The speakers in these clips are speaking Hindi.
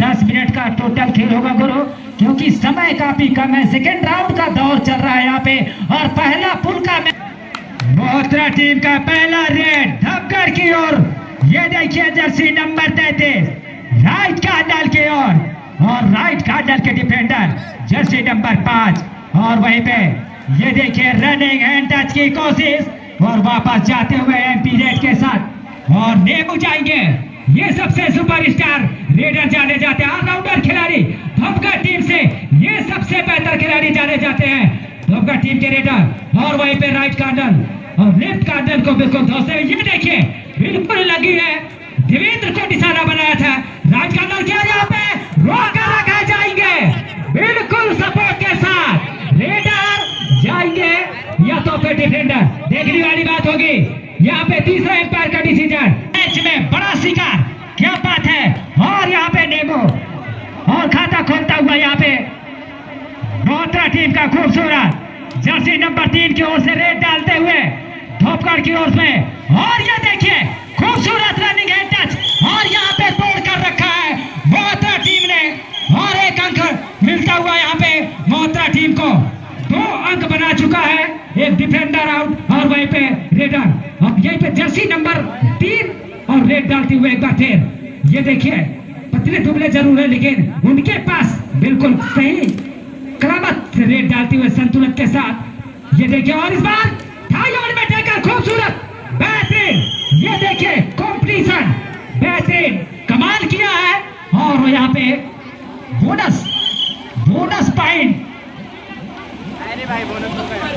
10 मिनट का टोटल खेल होगा गुरु, क्योंकि समय काफी कम है। सेकेंड राउंड का दौर चल रहा है यहाँ पे और पहला पुल का मोहतरा टीम का पहला रेड धपगढ़ की ओर। ये देखिए जर्सी नंबर 33 राइट कार्नर की ओर और राइट कार्नर के डिफेंडर जर्सी नंबर 5। और वहीं पे ये देखिए रनिंग हैंड टच की कोशिश और वापस जाते हुए एमपी रेड के साथ और नेमू जाएंगे। ये सबसे सुपरस्टार रेडर जाने जाते हैं, ऑलराउंडर खिलाड़ी धपगढ़ टीम से ये सबसे बेहतर खिलाड़ी जाने जाते हैं धपगढ़ टीम के रेडर। और वहीं पे राइट कार्नर और लेफ्ट कार्नर को बिल्कुल धोते हुए ये देखिए बिल्कुल लगी है, देवेंद्र को निशाना बनाया था। राइट कार्नर क्या यहाँ पे रोक रखा जाएंगे बिल्कुल सपोर्ट के साथ रेडर जाएंगे या तो फिर डिफेंडर। देखने वाली बात होगी यहाँ पे तीसरा एम्पायर का डिसीजन। मैच में बड़ा शिकार, क्या बात है। और यहाँ पे नेमो और खाता खोलता हुआ यहाँ पे मोहतरा टीम का खूबसूरत जर्सी नंबर 3 की ओर से रेड डालते हुए धपगढ़ की ओर में। और ये देखिए खूबसूरत रनिंग हैंड टच और यहाँ पे तोड़ कर रखा है मोहतरा टीम ने और एक अंक मिलता हुआ यहाँ पे मोहतरा टीम को। 2 अंक बना चुका है, एक डिफेंडर आउट और वहीं पे रेडर। अब यहीं पे जर्सी नंबर 3 और रेड डालते हुए एक बार फिर ये देखिए पतले दुबले जरूर है लेकिन उनके पास बिल्कुल सही करामत रेड डालते हुए संतुलन के साथ। ये देखिए और इस बार थाईलैंड में टेकर खूबसूरत बेहतरीन, ये देखिए कॉम्पिटिशन बेहतरीन कमाल किया है। और यहाँ पे बोनस पॉइंट,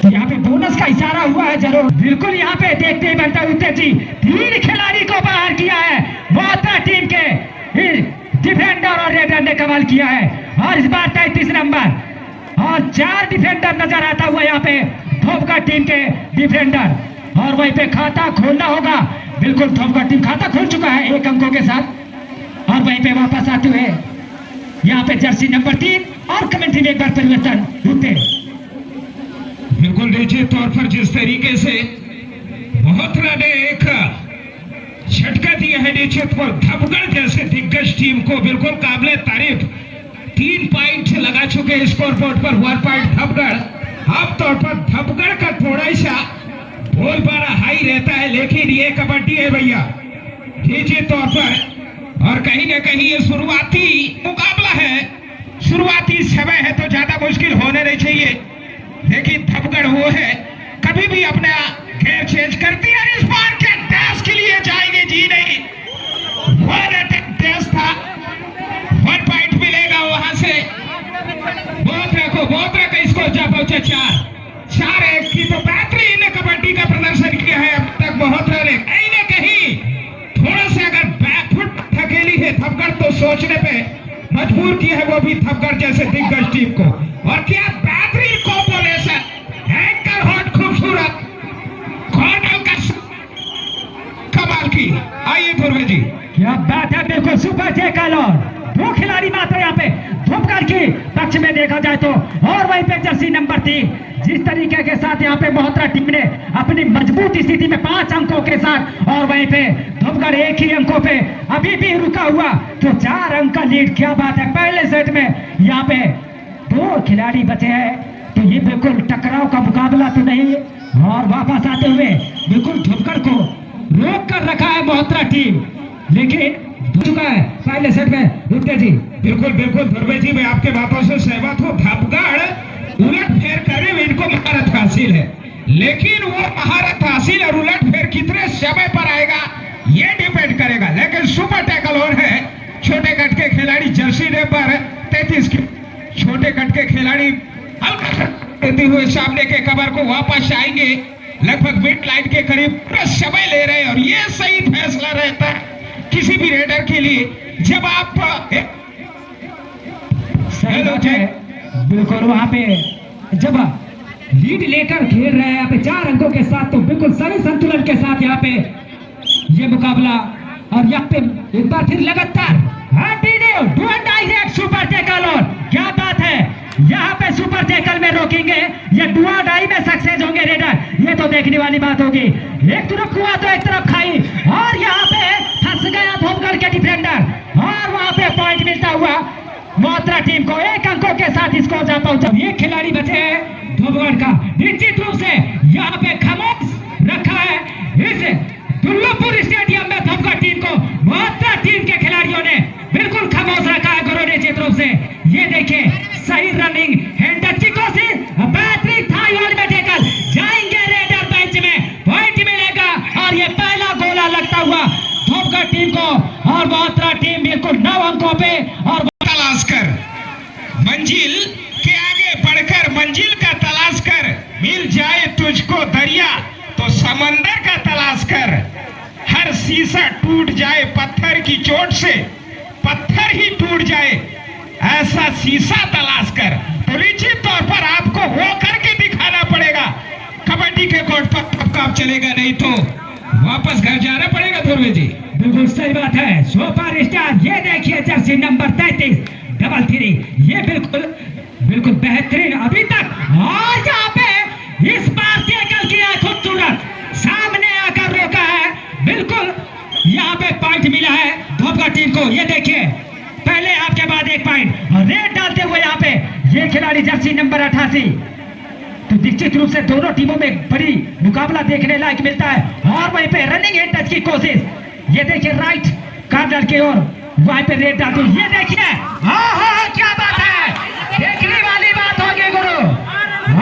तो यहाँ पे बोनस का इशारा हुआ है जरूर बिल्कुल। यहाँ पे देखते ही बनता उत्तेज जी 3 खिलाड़ी को बाहर किया है मोहतरा टीम के डिफेंडर और रेडर ने कमाल किया है। और इस बार 33 नंबर और 4 डिफेंडर नजर आता हुआ यहाँ पे धपगढ़ टीम के डिफेंडर। और वहीं पे खाता खोलना होगा बिल्कुल, धपगढ़ टीम खाता खोल चुका है 1 अंकों के साथ। और वहीं पे वापस आते हुए यहाँ पे जर्सी नंबर 3 और कमेंट्री में एक बार परिवर्तन होते बिल्कुल निश्चित तौर पर जिस तरीके से मोहतरा ने एक झटका दिया है निश्चित पर धपगढ़ जैसे दिग्गज टीम को बिल्कुल काबिले तारीफ। 3 पॉइंट लगा चुके स्कोर बोर्ड पर 1 पॉइंट धपगढ़। आम तौर पर धपगढ़ का थोड़ा सा बोलबाला हाई रहता है लेकिन ये कबड्डी है भैया निश्चित तौर पर। और कहीं ना कहीं ये शुरुआती मुकाबला है, शुरुआती समय है तो ज्यादा मुश्किल होने नहीं चाहिए लेकिन धपगढ़ वो है कभी भी अपना गेयर चेंज करती है। इस बार के डैश के लिए जाएंगे जी नहीं, डैश था 1 पॉइंट मिलेगा वहां से मोहतरा का इसको जा पहुंचे 4-1 की तो बेहतरीन कबड्डी का प्रदर्शन किया है अब तक मोहतरा ने। कहीं ना कहीं थोड़ा सा अगर बैकफुट धकेली है धपगढ़ तो सोचने पे मजबूर किया है वो भी धपगढ़ जैसे दिग्गज टीम को। और क्या बेहतरीन कॉम्बिनेशन, एंकल हॉट खूबसूरत कॉर्नर का कमाल की। आइए पूर्व जी क्या बात है, बिल्कुल सुपर टैकल और 2 खिलाड़ी मात्र यहाँ पे धपगढ़ की पक्ष में देखा जाए तो। और वहीं पे जर्सी नंबर 3 जिस तरीके के साथ यहाँ पे मोहतरा टीम ने अपनी मजबूत स्थिति में 5 अंकों के साथ और वहीं पे धपगढ़ 1 ही अंकों पे अभी भी रुका हुआ तो 4 अंक का लीड। क्या बात है, पहले सेट में यहाँ पे 2 खिलाड़ी बचे हैं तो ये बिल्कुल टकराव का मुकाबला तो नहीं। और वापस आते हुए बिल्कुल धपगढ़ को रोक कर रखा है मोहतरा टीम लेकिन चुका है पहले सेट में उत्तेज जी। बिल्कुल धर्मे जी मैं आपके बातों से सहमत हूँ। धपगढ़ उलट फेर करने में इनको महारत हासिल है लेकिन वो महारत हासिल और उलट फेर कितने समय पर आएगा ये डिपेंड करेगा। लेकिन सुपर टैकल और है छोटे कट के खिलाड़ी जर्सी नंबर 33 की छोटे कट के खिलाड़ी देते हुए सामने के कवर को वापस आएंगे लगभग मिड लाइन के करीब पूरा समय ले रहे हैं। और ये सही फैसला रहता है किसी भी रेडर के लिए जब आप बिल्कुल वहां पे जब लीड लेकर खेल रहे हैं यहाँ पे 4 अंकों के साथ तो बिल्कुल सही संतुलन के साथ यहाँ पे ये मुकाबला। और यहाँ पे एक बार फिर लगातार सुपर टैकल और क्या बात है यहाँ पे सुपर टैकल में रोकेंगे ये डुआ डाई में सक्सेस होंगे रेडर। ये तो देखने वाली बात होगी, एक तरफ कुआ तो एक तरफ खाई और यहाँ पे फंस गया धपगढ़ के डिफेंडर और वहाँ पे पॉइंट मिलता हुआ मोहतरा टीम को 1 अंकों के साथ स्कोर जा पहुंचा। ये खिलाड़ी बचे हैं धोबगढ़ का, निश्चित रूप से यहाँ पे खामोश रखा है इस दुल्लभपुर स्टेडियम में धोबगढ़ टीम को मोहतरा टीम के खिलाड़ियों ने बिल्कुल खामोश रखा है गुरु, निश्चित रूप से। ये देखिए सही रनिंग हैंड टच की कोशिश, बेहतरीन थाई वाल में टेकल जाएंगे रेडर बेंच में, पॉइंट मिलेगा और ये पहला गोला लगता हुआ धोबगढ़ टीम को और मोहतरा टीम बिल्कुल 9 अंकों पे और तलाश कर मंजिल के आगे बढ़कर मंजिल का तलाश कर, मिल जाए तुझको दरिया तो समंदर का तलाश कर, हर शीशा टूट जाए पत्थर की चोट से, पत्थर ही टूट जाए ऐसा शीशा तलाश कर। तो निश्चित तौर पर आपको वो करके दिखाना पड़ेगा। कबड्डी के कोर्ट पर तब काम चलेगा, नहीं तो वापस घर जाना पड़ेगा ध्रुव जी। बिल्कुल सही बात है सुपर स्टार। ये देखिए जर्सी नंबर 33 डबल 3, ये बिल्कुल बेहतरीन अभी तक, और यहाँ पे इस बार टैकल किया खूबसूरत, सामने आकर रोका है, बिल्कुल यहाँ पे पॉइंट मिला है धोबगढ़ टीम को। ये देखिए पहले आपके बाद 1 पॉइंट और रेड डालते हुए यहाँ पे ये खिलाड़ी जर्सी नंबर 88। तो निश्चित रूप से दोनों टीमों में बड़ी मुकाबला देखने लायक मिलता है। और वहीं पे रनिंग हैंड टच की कोशिश, ये देखिए राइट कार्नर की ओर वहीं पे रेड डालते, ये देखिए क्या बात है, देखने वाली बात होगी गुरु,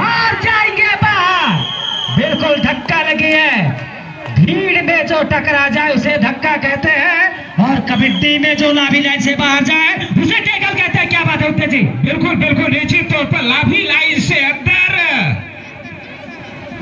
और जाएंगे बाहर, बिल्कुल धक्का लगी है। भीड़ में जो टकरा जाए उसे धक्का कहते हैं, और कबड्डी में जो लाभी लाइन से बाहर जाए उसे टैकल कहते हैं। क्या बात है उत्ते जी? बिल्कुल निश्चित तौर पर लाभी लाइन से अंदर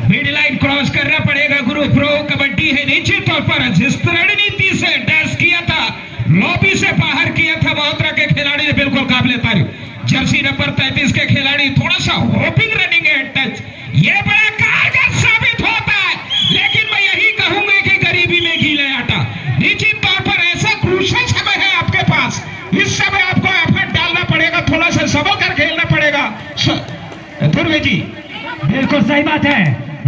मिड लाइन क्रॉस करना पड़ेगा गुरु। प्रो कबड्डी है, निश्चित तौर पर जिस रणनीति से डैश किया था, लॉबी से बाहर किया था मोहतरा के खिलाड़ी ने, बिल्कुल काबिले तारीफ। जर्सी नंबर 33 के खिलाड़ी थोड़ा सा होपिंग रनिंग है टच, ये बड़ा कारगर साबित होता है। लेकिन मैं यही कहूंगा कि गरीबी में घी ले आटा। निश्चित तौर पर ऐसा क्रूशल समय है आपके पास, इस समय आपको एफर्ट डालना पड़ेगा, थोड़ा सा संभल कर खेलना पड़ेगा ध्रुव जी। बिल्कुल सही बात है।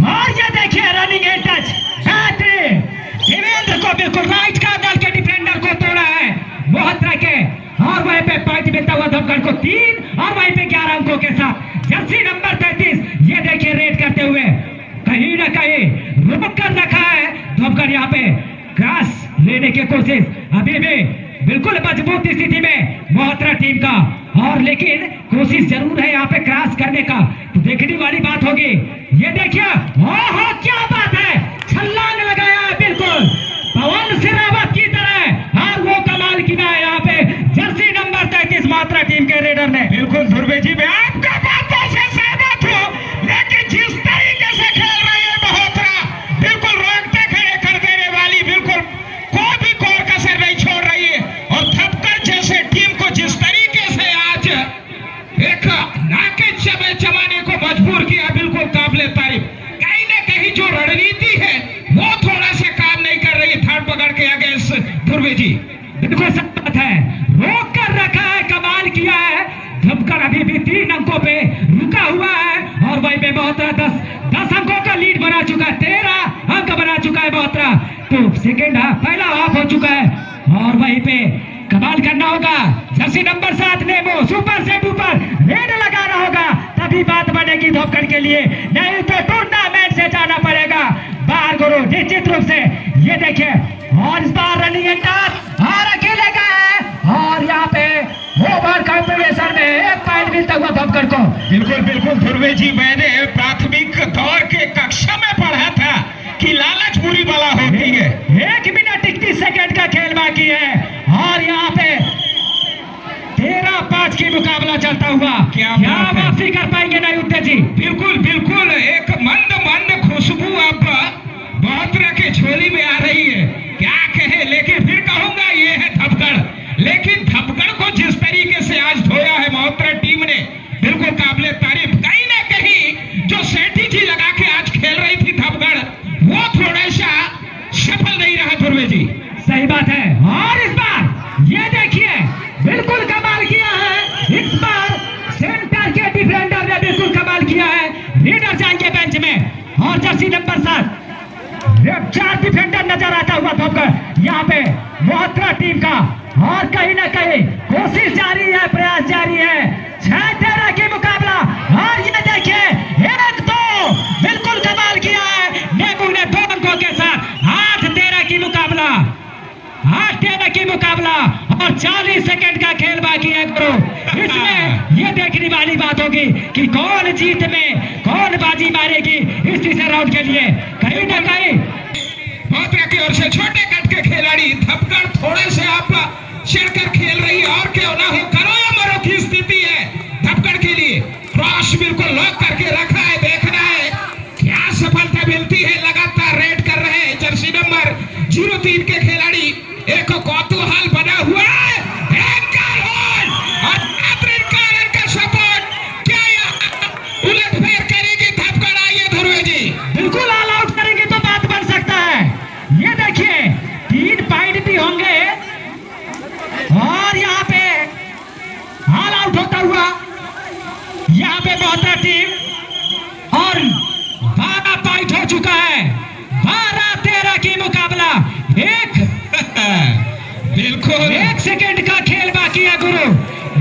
और ये देखिए रनिंग हैंड टच, बेहतरीन देवेंद्र को बिल्कुल राइट कार्नर के डिफेंडर को तोड़ा है मोहतरा के, और वहीं पे पॉइंट मिलता हुआ धोबगढ़ को 3 और वहीं पे 11 अंकों के साथ जर्सी नंबर 33। ये देखिए रेड करते हुए कहीं ना कहीं रुक कर रखा है धोबगढ़, यहाँ पे क्रॉस लेने की कोशिश अभी भी बिल्कुल मजबूत स्थिति में मोहतरा टीम का, और लेकिन कोशिश जरूर है यहाँ पे क्रॉस करने का, तो देखने वाली बात होगी। ये देखिए क्या बात है, छलांग लगाया है बिल्कुल पवन सिरावत की तरह, और वो कमाल किया है यहाँ पे जर्सी नंबर 33 मोहतरा टीम के रेडर ने। बिल्कुल ध्रुव जी, मैं आपका बातों से सहमत हूँ, लेकिन जिस तरीके से खेल रही है मोहतरा, बिल्कुल रोकते खड़े कर देने वाली, बिल्कुल कोई भी कोर कसर नहीं छोड़ रही है। और धबगढ़ जैसे टीम को जिस तरीके से आज एक नाके चबाने को मजबूर किया, बिल्कुल काबिले तारीफ। कहीं ना कहीं जो रणनीति है वो थोड़ा सा काम नहीं कर रही है थर्ड पकड़ के आगे ध्रुव जी। बिल्कुल सही बात है, रोक कर रखा है, कमाल किया है धबगढ़, अभी भी 3 अंकों पे रुका हुआ है, और वहीं पे मोहतरा 10 अंकों का लीड बना चुका है, 13 अंक बना चुका है मोहतरा। तो सेकेंड पहला हाफ हो चुका है, और वहीं पे कमाल करना होगा, जर्सी नंबर 7 नेमो सुपर से ऊपर रेड लगाना होगा, तभी बात बनेगी धोबगढ़ के लिए, नहीं तो टूर्नामेंट से जाना पड़ेगा बाहर गुरु, निश्चित रूप से। ये देखिए और इस बार रनिंग एंटर और अकेले का है, और यहाँ पे ओवर कॉम्पिटिशन में 1 पॉइंट मिलता हुआ धोबगढ़ को। बिल्कुल ध्रुव जी, मैंने प्राथमिक दौर के कक्षा में पढ़ा था कि लालच बुरी बला होती है। 1 मिनट 31 सेकंड का खेल बाकी है, और यहाँ पे 13-5 की मुकाबला चलता हुआ, क्या वापसी कर पाएंगे नहीं उत्ते जी? बिल्कुल एक मंद खुशबू अब मोहतरा के झोली में आ रही है, क्या कहे, लेकिन फिर कहूंगा ये है धबगढ़। लेकिन धबगढ़ को जिस तरीके से आज धोया है मोहतरा टीम ने, बिल्कुल काबिले तारीफ। कहीं ना कहीं जो स्ट्रेटेजी लगा के आज खेल रही थी धबगढ़, वो थोड़ा सा सफल नहीं रहा ध्रुव जी। सही बात है, और इस बार ये देखिए बिल्कुल कमाल किया है, इस बार सेंटर के डिफेंडर ने बिल्कुल कमाल किया है, लीडर जाएंगे बेंच में, और जर्सी नंबर 7 4 डिफेंडर नजर आता हुआ धोबगढ़, यहाँ पे मोहतरा टीम का और कहीं ना कहीं कोशिश जारी है, प्रयास जारी है। 6-13 की मुकाबला। और ये देखिए 1-2 बिल्कुल कमाल किया है नेबू ने 2 अंकों के साथ। 8-13 की मुकाबला, 8-13 की मुकाबला और 40 सेकंड का खेल बाकी है गुरु। इसमें ये देखने वाली बात होगी कि कौन जीत में कौन बाजी मारेगी इस तीसरे राउंड के लिए। कहीं ना कहीं महोत्रा की ओर से छोटे कद के खिलाड़ी धपकड़ थोड़े से आप चढ़कर खेल रही है, और क्यों ना हो, करो या मरो की स्थिति है धपकड़ के लिए। क्रॉस बिल्कुल लॉक करके रखा है, देखना है क्या सफलता मिलती है। लगातार रेड कर रहे हैं जर्सी नंबर 03 के खिलाड़ी। एक कौतूहल बना हुआ है, एक गोल और कारण का सपोर्ट। क्या यह उलटफेर करेगी धपकड़? आइए ध्रुव जी, बिल्कुल ऑल आउट करेंगे तो बात बन सकता है। ये देखिए 3 पॉइंट भी होंगे और यहाँ पे ऑल आउट होता हुआ यहाँ पे महोत्रा टीम और 12 पॉइंट हो चुका है। 12-13 की मुकाबला। बिल्कुल 1 सेकंड का खेल बाकी है गुरु,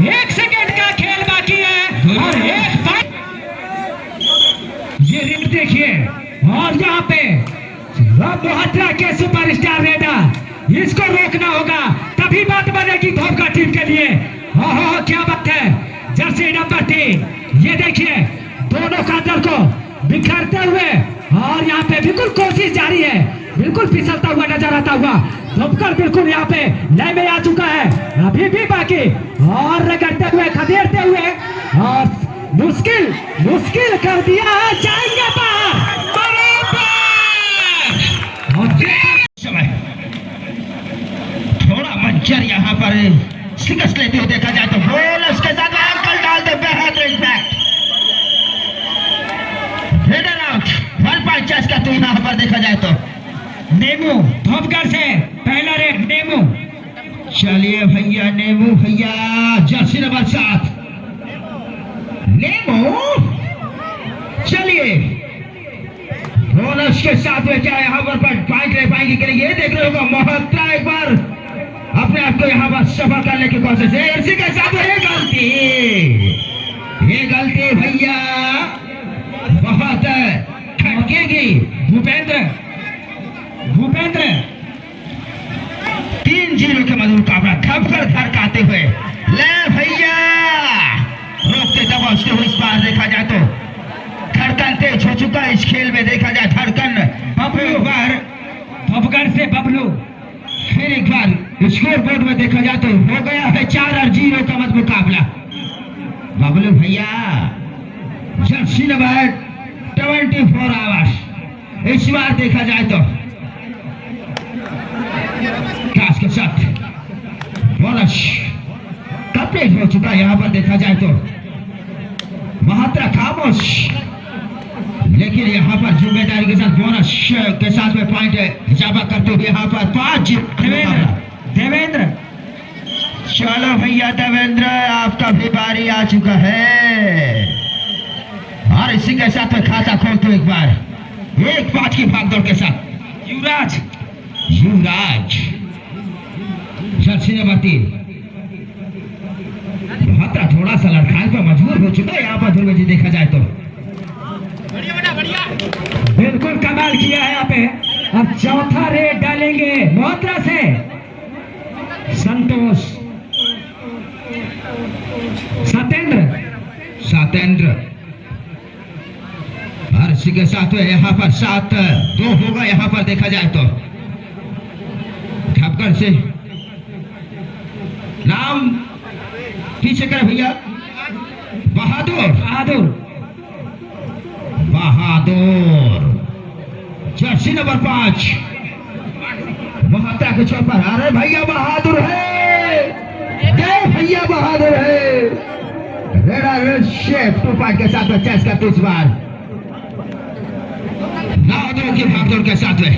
1 सेकंड का खेल बाकी है और 1 पॉइंट। ये रेड देखिए और यहाँ पे महोत्रा के सुपरस्टार रेडर, इसको रोकना होगा तभी बात बनेगी धोखा टीम के लिए। ओहो क्या बात है। जर्सी नंबर 3 ये देखिए दोनों का दल को बिखरते हुए और यहाँ पे बिल्कुल कोशिश जारी है, बिल्कुल फिसलता हुआ नजर आता हुआ। धोपकर बिल्कुल यहाँ पे लय में आ चुका है, अभी भी बाकी और रगड़ते हुए खदेड़ते हुए और मुश्किल मुश्किल कर दिया है, जाएंगे बाहर। समय थोड़ा मंचर यहाँ पर शिकस्त लेते हुए देखा जाए तो गोल उसके साथ अंकल डालते बेहद impact. Header out 1 point chase का तो यहाँ पर देखा जाए तो नेमू धोपकर से पहला रेड नेमू। चलिए भैया नेमू भैया, जर्सी नंबर 7 नेमू। चलिए बोनस के साथ में क्या यहाँ पर पॉइंट ले पाएंगे कि नहीं ये देख रहे होगा। महोत्रा एक बार अपने आप को यहाँ पर सफल करने की कोशिश है। इसी के साथ ये गलती भैया बहुत खटकेगी। भूपेंद्र 3-0 के मधुर मुकाबला धपकर धड़काते हुए ले भैया रोकते दबाते हुए इस बार देखा जाए तो धड़कन तेज हो चुका है इस खेल में। देखा जाए धड़कन बबलू बार धोपकर से बबलू। फिर एक बार स्कोर बोर्ड में देखा जाए तो हो गया है 4-0 का मत मुकाबला। बबलू भैया जर्सी नंबर 24 आवर्स इस बार देखा जाए तो काश के साथ बोनस कंप्लीट हो चुका है। यहाँ पर देखा जाए तो महोत्रा खामोश, लेकिन यहाँ पर जिम्मेदारी के साथ बोनस के साथ में पॉइंट हिसाबा करते हुए यहाँ पर 5 देवेंद्र। चलो भैया देवेंद्र आपका भी बारी आ चुका है और इसी के साथ में खाता खोल तो एक बार 1-5 की भागदौड़ के साथ युवराज जर्सी नंबर 3 महोत्रा थोड़ा सा लड़खाने पर मजबूर हो चुका है। यहाँ पर ध्रुव जी देखा जाए तो बिल्कुल कमाल किया है यहाँ पे। अब चौथा रेड डालेंगे महोत्रा से संतोष सतेंद्र और इसी के साथ में यहाँ पर 7-2 होगा। यहाँ पर देखा जाए तो ठपकर से नाम पीछे कर भैया बहादुर जर्सी नंबर 5 महोत्रा के छोर पर। अरे भैया बहादुर है, भैया बहादुर है। रेड शेप 2 पॉइंट के साथ में चेस करते इस बार 9-2 की भागदौड़ के साथ में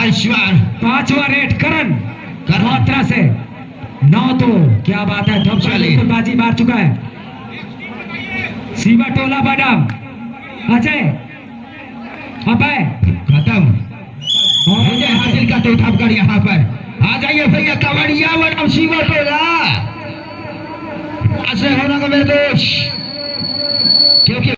इस बार 5वां रेड करण महोत्रा से 9-2। क्या बात है, बिल्कुल बाजी मार चुका है। शिवा टोला बादाम अजय अभय खत्म विजय हासिल करते धपकर यहाँ पर आ जाइए भैया कबड्डिया बनाम सीमा टोला ऐसे होना का मेरे दोस्त क्योंकि